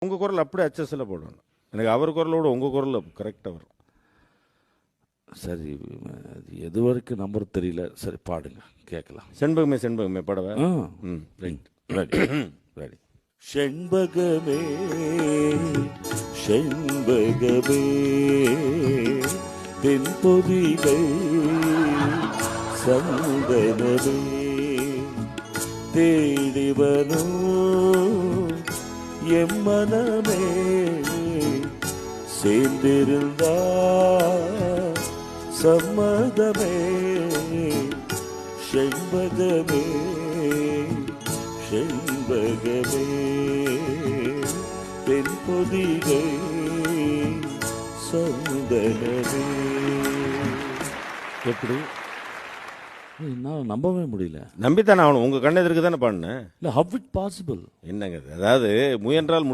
உங்கள் குரல் அப்படியே அச்சஸில் போடணும். எனக்கு அவர் குரலோட உங்கள் குரல் கரெக்டாக வரும். சரி, அது எது வரைக்கும் நம்பர் தெரியல. சரி பாடுங்க, கேட்கலாம். செண்பகமே செண்பகமே பாடவா? Right, ready ready. செண்பகமே செண்பகமே தென்பொதிகை சந்தனமே தேடிவனும் எம்மனமே சேர்ந்திருந்தா சம்மதமே. செண்பகமே செண்பகமே தென்பொதிகை சந்தனமே. எப்படி? என்னால் நம்பவே முடியல. நம்பித்தானே ஆகணும். உங்கள் கண்ணெதிருக்கு தானே பாடினேன். இல்லை, how it possible? என்னங்க இது? அதாவது முயன்றால்